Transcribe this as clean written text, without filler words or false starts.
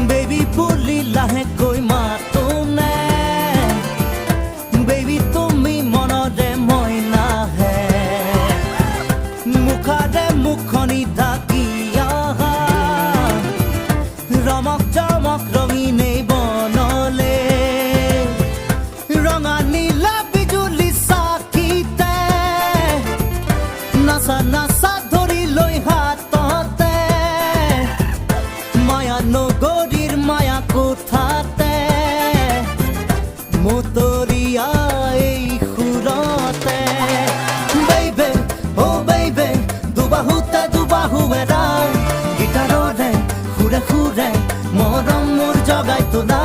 baby पुली लाहे कोई मातो ने बेबी तुमी मनरे मयना है मुखारे मुखनी ढाकिया रमक चमक रंगीने बनले रंगा नीला बिजुली साकिते नासा नासा धरी लई हातते माया नगरीर माया कोठाते मोतरिया এই খুরতে বেইবে ও বেইবে দুবাহুতে গিটাররে খুরে খুরে মরম মোর জগাই তো না